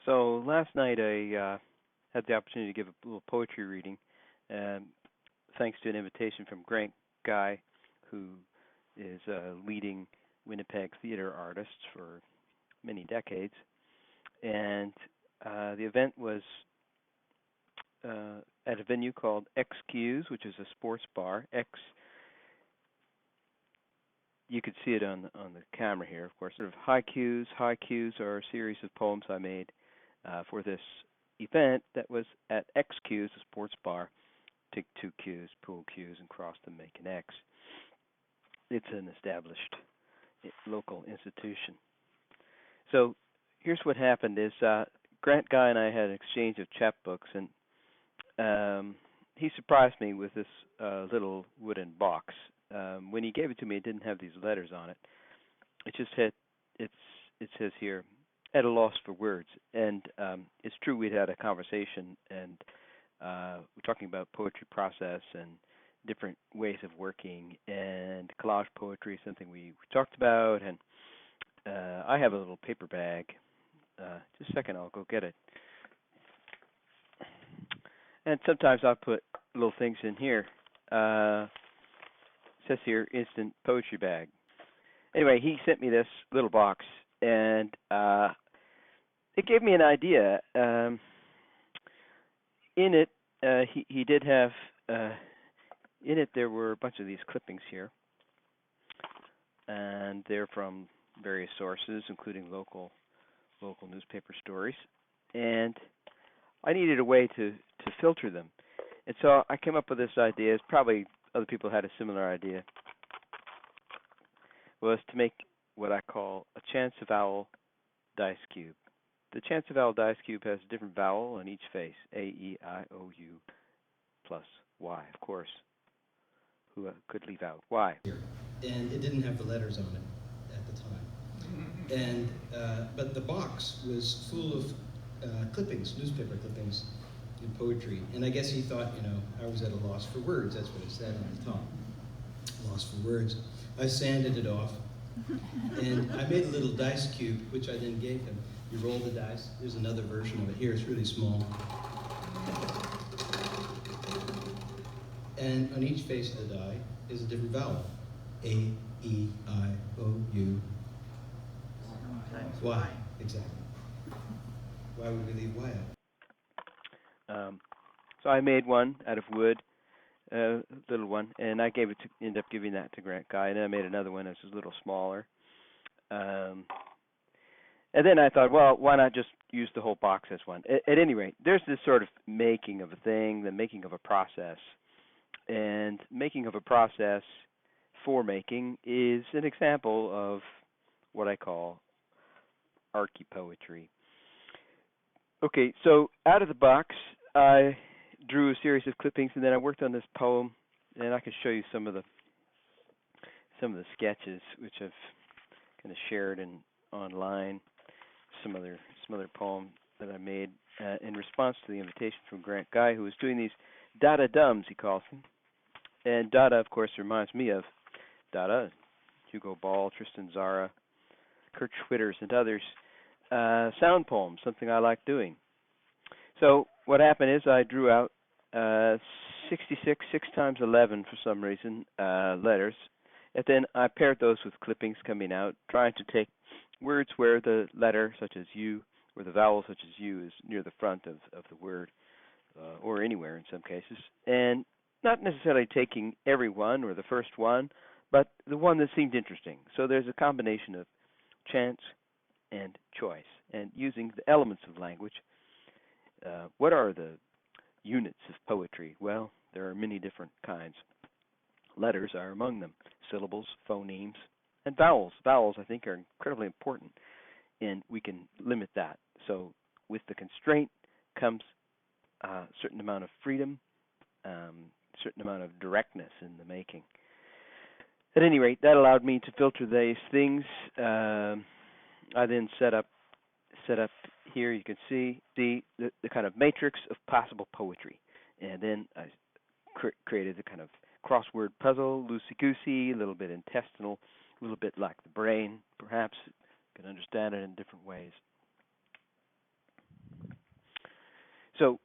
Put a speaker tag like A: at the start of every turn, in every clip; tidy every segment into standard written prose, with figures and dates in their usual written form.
A: So last night I had the opportunity to give a little poetry reading, thanks to an invitation from Grant Guy, who is a leading Winnipeg theater artist for many decades. And the event was at a venue called X-Cues, which is a sports bar. You could see it on the camera here, of course. Sort of high cues. High cues are a series of poems I made for this event that was at X-Cues, a sports bar. Take two cues, pull cues, and cross them, make an X. It's an established local institution. So here's what happened: is Grant Guy and I had an exchange of chapbooks, and he surprised me with this little wooden box. When he gave it to me, it didn't have these letters on it. It just had it says here, at a loss for words. And it's true, we'd had a conversation, and we're talking about poetry process and different ways of working, and collage poetry, something we talked about. And I have a little paper bag. Just a second, I'll go get it. And sometimes I'll put little things in here. It says here, instant poetry bag. Anyway, he sent me this little box, and it gave me an idea. In it, he did have, in it there were a bunch of these clippings here, and they're from various sources, including local newspaper stories. And I needed a way to filter them. And so I came up with this idea. It's probably other people had a similar idea. Was to make what I call a chance-a-vowel dice cube. The chance-a-vowel dice cube has a different vowel on each face, A, E, I, O, U, plus Y, of course. Who could leave out Y?
B: And it didn't have the letters on it at the time. And but the box was full of clippings, newspaper clippings, in poetry. And I guess he thought, I was at a loss for words. That's what it said on the top. Loss for words. I sanded it off, and I made a little dice cube, which I then gave him. You roll the dice. There's another version of it here. It's really small. And on each face of the die is a different vowel. A, E, I, O, U, Y. Exactly. Why would we leave Y out?
A: So I made one out of wood, little one, and I ended up giving that to Grant Guy, and then I made another one that's a little smaller. And then I thought, well, why not just use the whole box as one? At any rate, there's this sort of making of a thing, the making of a process. And making of a process for making is an example of what I call archi-poetry. Okay, so out of the box, I drew a series of clippings, and then I worked on this poem, and I can show you some of the sketches which I've kind of shared online. Some other poem that I made in response to the invitation from Grant Guy, who was doing these Dada-dums, he calls them. And Dada, of course, reminds me of Dada, Hugo Ball, Tristan Tzara, Kurt Schwitters, and others. Sound poems, something I like doing. So what happened is I drew out 66, 6 times 11 for some reason, letters. And then I paired those with clippings coming out, trying to take words where the letter, such as U, or the vowel, such as U, is near the front of the word, or anywhere in some cases. And not necessarily taking every one or the first one, but the one that seemed interesting. So there's a combination of chance and choice, and using the elements of language. What are the units of poetry? Well, there are many different kinds. Letters are among them. Syllables, phonemes, and vowels. Vowels, I think, are incredibly important, and we can limit that. So with the constraint comes a certain amount of freedom, certain amount of directness in the making. At any rate, that allowed me to filter these things. I then set up here. You can see the kind of matrix of possible poetry, and then I created the kind of crossword puzzle, loosey-goosey, a little bit intestinal, a little bit like the brain, perhaps. You can understand it in different ways. So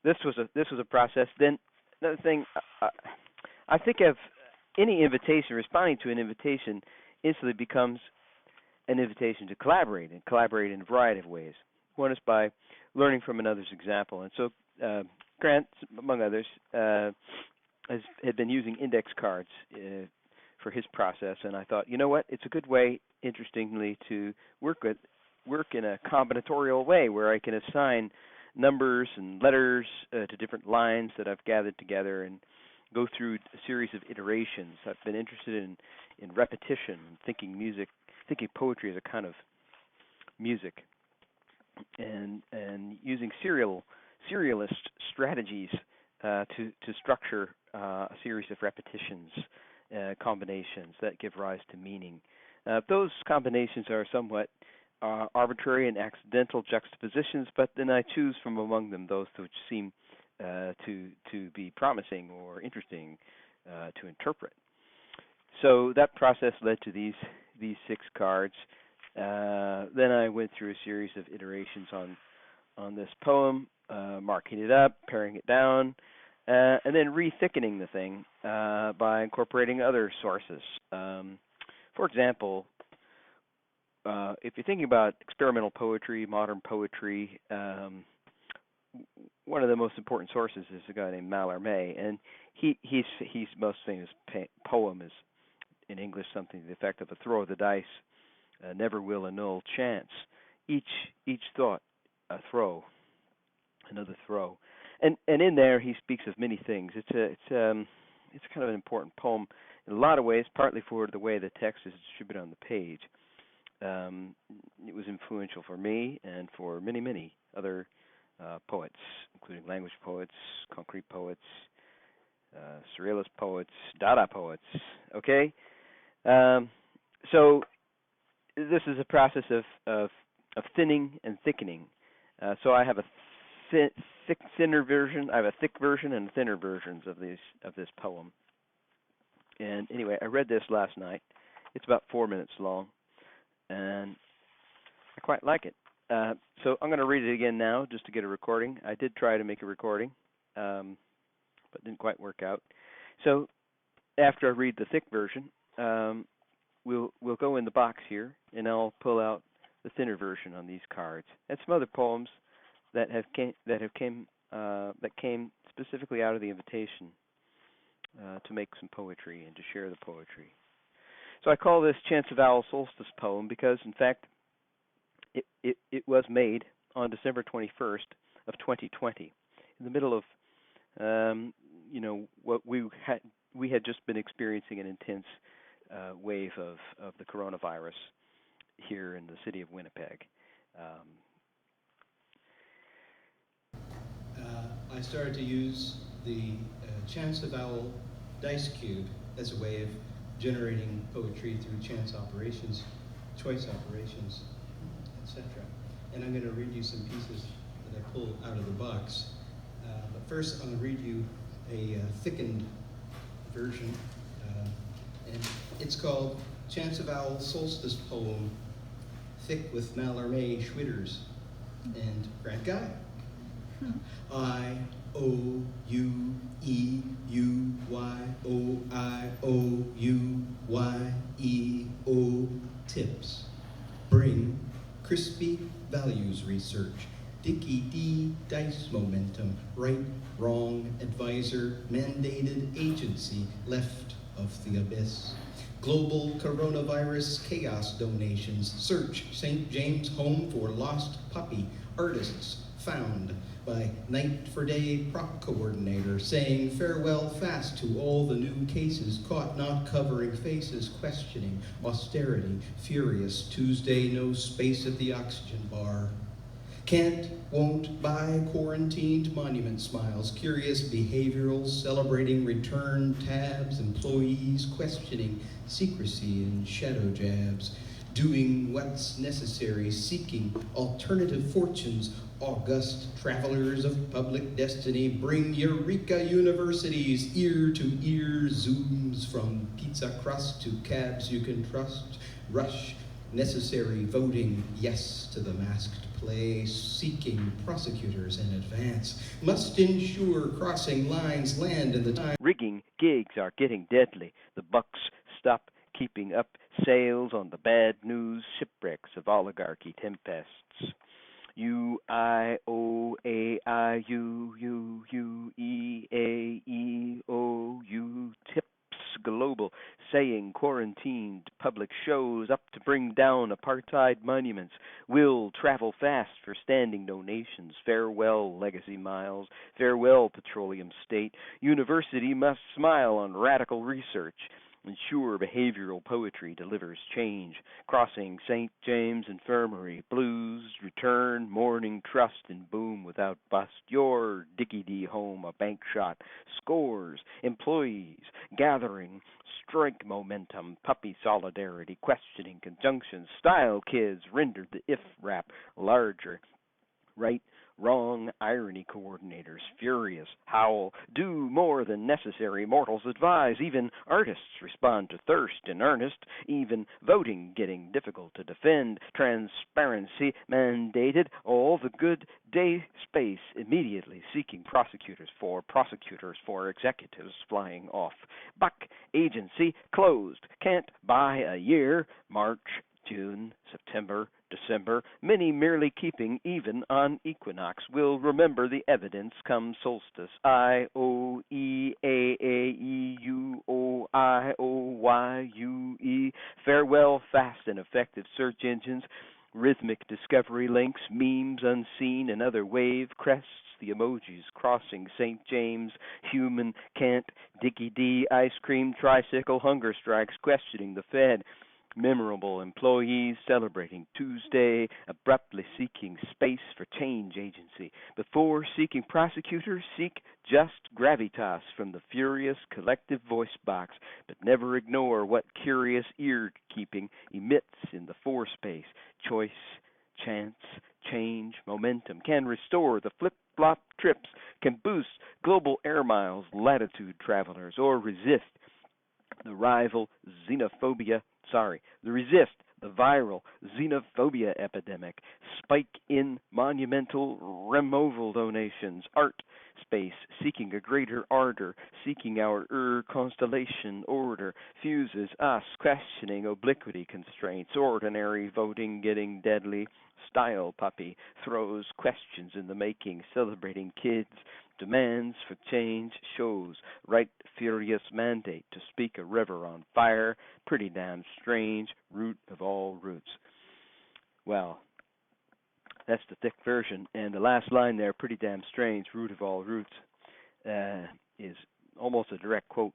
A: this was a process. Then another thing, I think of any invitation, responding to an invitation, instantly becomes an invitation to collaborate, and collaborate in a variety of ways. One is by learning from another's example. And so Grant, among others, had been using index cards for his process, and I thought, you know what, it's a good way, interestingly, to work in a combinatorial way where I can assign numbers and letters to different lines that I've gathered together and go through a series of iterations. I've been interested in repetition, thinking poetry as a kind of music, and using serialist strategies to structure a series of repetitions, combinations that give rise to meaning. Those combinations are somewhat arbitrary and accidental juxtapositions, but then I choose from among them those which seem to be promising or interesting to interpret. So that process led to these 6 cards. Then I went through a series of iterations on this poem, marking it up, paring it down, and then re-thickening the thing by incorporating other sources. For example, if you're thinking about experimental poetry, modern poetry, one of the most important sources is a guy named Mallarmé, and his most famous poem is, in English, something to the effect of a throw of the dice never will annul chance. Each thought a throw, another throw, and in there he speaks of many things. It's kind of an important poem in a lot of ways, partly for the way the text is distributed on the page. It was influential for me and for many other poets, including language poets, concrete poets, surrealist poets, Dada poets. Okay, so this is a process of thinning and thickening. So I have a thinner version. I have a thick version and thinner versions of this poem. And anyway, I read this last night. It's about 4 minutes long, and I quite like it. So I'm going to read it again now, just to get a recording. I did try to make a recording, but didn't quite work out. So after I read the thick version, we'll go in the box here, and I'll pull out the thinner version on these cards, and some other poems that came specifically out of the invitation to make some poetry and to share the poetry. So I call this Chance-a-Vowel Solstice poem because, in fact, it was made on December 21st of 2020, in the middle of what we had just been experiencing an intense wave of the coronavirus here in the city of Winnipeg.
B: I started to use the Chance-a-Vowel dice cube as a way of generating poetry through chance operations, choice operations, etc. And I'm going to read you some pieces that I pulled out of the box. But first, I'm going to read you a thickened version. And it's called Chance-a-Vowel Solstice Poem, Thick with Mallarmé Schwitters and Grant Guy. I-O-U-E-U-Y-O-I-O-U-Y-E-O tips. Bring crispy values research. Dicky-dee dice momentum. Right, wrong, advisor, mandated agency, left of the abyss. Global coronavirus chaos donations. Search St. James Home for Lost Puppy. Artists found by Night for Day prop coordinator, saying farewell fast to all the new cases, caught not covering faces, questioning austerity, furious Tuesday, no space at the oxygen bar. Can't, won't buy quarantined monument smiles, curious behaviorals, celebrating return tabs, employees questioning secrecy and shadow jabs, doing what's necessary, seeking alternative fortunes, august travelers of public destiny, bring Eureka universities, ear-to-ear zooms from pizza crust to cabs you can trust, rush necessary voting yes to the masked play, seeking prosecutors in advance, must ensure crossing lines land in the time.
A: Rigging gigs are getting deadly. The bucks stop keeping up sails on the bad news shipwrecks of oligarchy tempests. U-I-O-A-I-U-U-E-A-E-O-U tips global, saying quarantined public shows up to bring down apartheid monuments will travel fast for standing donations. Farewell, legacy miles. Farewell, petroleum state. University must smile on radical research. Ensure behavioral poetry delivers change. Crossing St. James Infirmary, blues, return, mourning, trust, and boom without bust. Your Dickie-D home, a bank shot. Scores, employees, gathering, strike momentum, puppy solidarity, questioning conjunctions. Style kids rendered the if rap larger. Right, wrong, irony coordinators, furious, howl, do more than necessary, mortals advise, even artists respond to thirst in earnest, even voting getting difficult to defend, transparency mandated, all the good day space immediately seeking prosecutors for executives flying off. Buck agency closed, can't buy a year, March, June, September, December, many merely keeping even on equinox, will remember the evidence come solstice. I-O-E-A-A-E-U-O-I-O-Y-U-E. Farewell, fast and effective search engines, rhythmic discovery links, memes unseen and other wave crests, the emojis crossing St. James, human, can't, Dickie-D, ice cream, tricycle, hunger strikes, questioning the Fed. Memorable employees celebrating Tuesday, abruptly seeking space for change agency. Before seeking prosecutors, seek just gravitas from the furious collective voice box, but never ignore what curious ear-keeping emits in the forespace. Choice, chance, change, momentum can restore the flip-flop trips, can boost global air miles, latitude travelers, or resist the the viral xenophobia epidemic, spike in monumental removal donations, art space, seeking a greater ardor, seeking our constellation order, fuses us, questioning obliquity constraints, ordinary voting getting deadly, style puppy, throws questions in the making, celebrating kids, demands for change, shows, right furious mandate to speak a river on fire, pretty damn strange, root of all roots. Well, that's the thick version, and the last line there, pretty damn strange, root of all roots, is almost a direct quote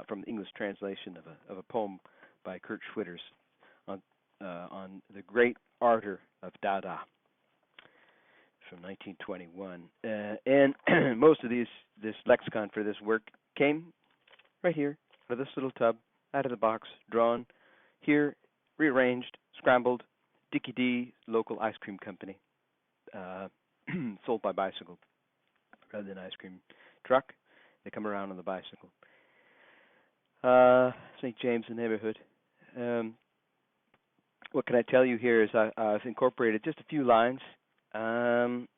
A: from the English translation of a poem by Kurt Schwitters on the great ardor of Dada from 1921, and most of this lexicon for this work came right here, out of this little tub, out of the box, drawn here, rearranged, scrambled, Dickie-D, local ice cream company, sold by bicycle rather than ice cream truck. They come around on the bicycle. St. James, the neighborhood. What can I tell you here is I've incorporated just a few lines, one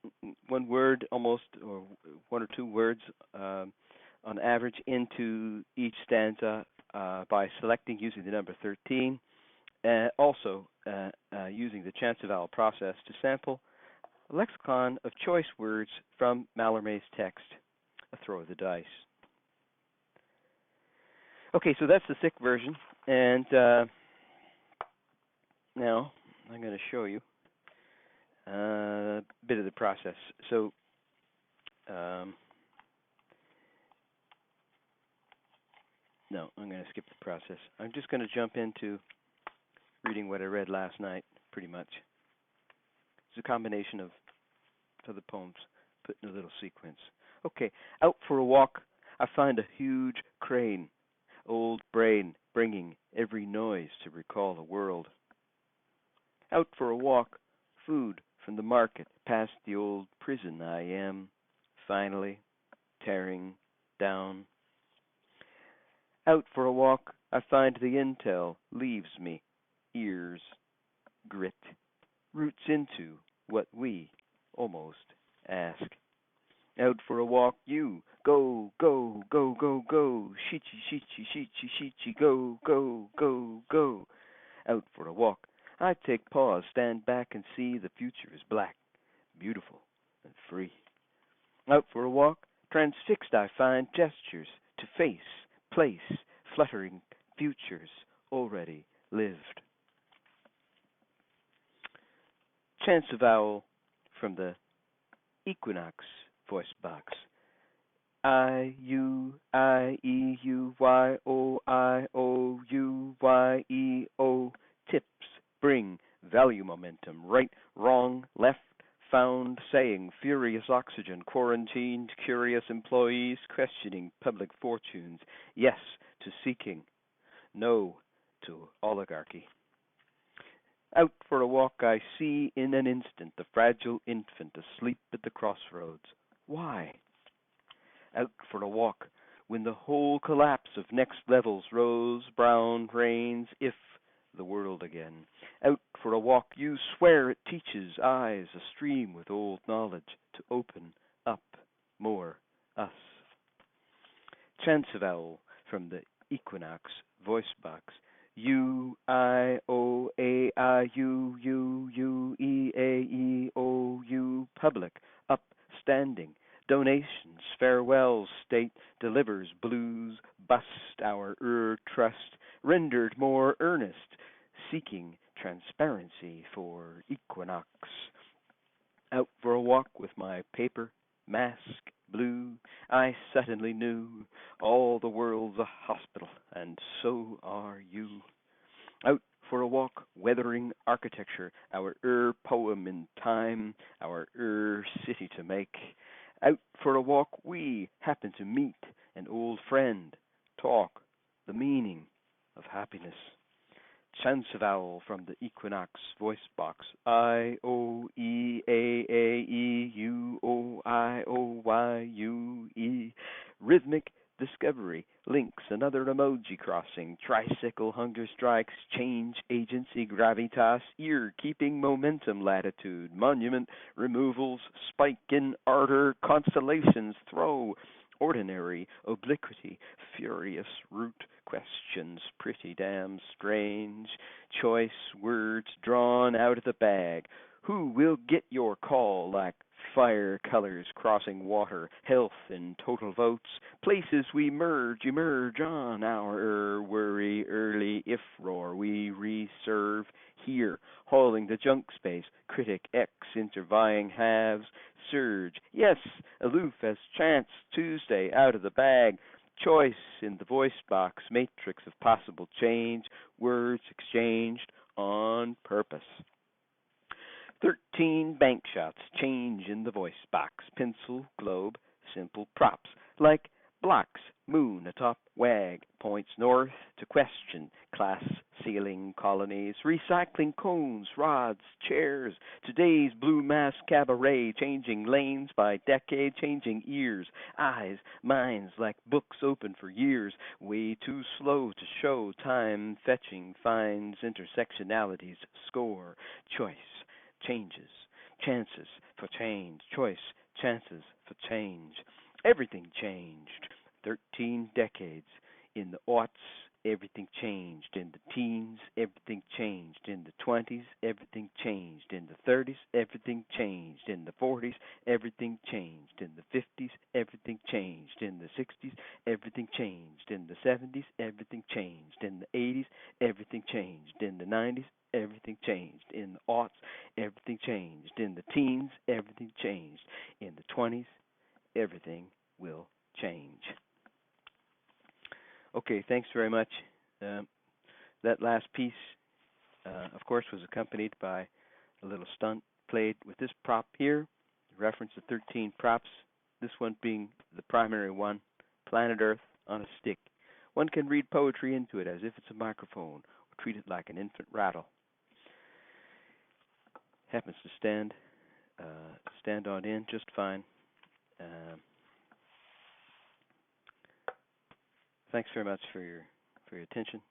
A: word almost, or one or two words on average into each stanza by selecting using the number 13, also using the chance-a-vowel process to sample a lexicon of choice words from Mallarmé's text, A Throw of the Dice. Okay, so that's the thick version, and now I'm going to show you a bit of the process. So no, I'm going to skip the process. I'm just going to jump into reading what I read last night, pretty much. It's a combination of the poems put in a little sequence. Okay, out for a walk, I find a huge crane, old brain bringing every noise to recall a world. Out for a walk, food from the market, past the old prison I am, finally tearing down. Out for a walk, I find the intel leaves me, ears grit roots into what we almost ask. Out for a walk, you go, go, go, go, go. Sheechy, sheechy, sheechy, sheechy, go, go, go, go. Out for a walk, I take pause, stand back and see the future is black, beautiful, and free. Out for a walk, transfixed I find gestures to face, place, fluttering futures already lived. Chance a vowel from the Equinox voice box. I U I E U Y O I O U Y E O. Tips bring value momentum. Right, wrong, left, found, saying, furious oxygen, quarantined, curious employees, questioning public fortunes, yes to seeking, no to oligarchy. Out for a walk, I see in an instant the fragile infant asleep at the crossroads. Why? Out for a walk, when the whole collapse of next levels rose, brown reigns, if the world again. Out for a walk, you swear it teaches eyes a stream with old knowledge to open up more us. Chance a vowel from the Equinox voice box. U I O A I U U U E A E O U. Public, upstanding, donations, farewells, state delivers, blues, bust our trust, rendered more earnest, seeking transparency for Equinox. Out for a walk with my paper, mask, blue, I suddenly knew all the world's a hospital, and so are you. Out for a walk, weathering architecture, our poem in time, our city to make. Out for a walk, we happen to meet an old friend, talk, the meaning of happiness. Chance a vowel from the Equinox voice box. I O E A A E U O I O Y U E. Rhythmic discovery links another emoji crossing. Tricycle hunger strikes. Change agency gravitas. Ear keeping momentum latitude. Monument removals. Spike in ardor. Constellations throw. Ordinary obliquity, furious root questions, pretty damn strange, choice words drawn out of the bag. Who will get your call like fire colors crossing water, health in total votes, places we emerge on our worry early if roar we reserve here, hauling the junk space, critic X intervying halves, surge, yes, aloof as chance, Tuesday out of the bag, choice in the voice box, matrix of possible change, words exchanged on purpose. 13 bank shots, change in the voice box, pencil, globe, simple props, like blocks, moon atop wag, points north to question, class, ceiling, colonies, recycling cones, rods, chairs, today's blue mask cabaret, changing lanes by decade, changing ears, eyes, minds like books open for years, way too slow to show, time fetching, finds intersectionalities, score, choice, changes, chances for change, choice, chances for change. Everything changed. 13 decades. In the aughts, everything changed. In the teens, everything changed. In the 20s, everything changed. In the 30s, everything changed. In the 40s, everything changed. In the 50s, everything changed. In the 60s, everything changed. In the 70s, everything changed. In the 80s, everything changed. In the 90s, everything changed. In the aughts, everything changed. In the teens, everything changed. In the 20s, everything will change. Okay, thanks very much. That last piece, of course, was accompanied by a little stunt played with this prop here, reference to 13 props, this one being the primary one, planet Earth on a stick. One can read poetry into it as if it's a microphone, or treat it like an infant rattle. Happens to stand on end just fine. Thanks very much for your attention.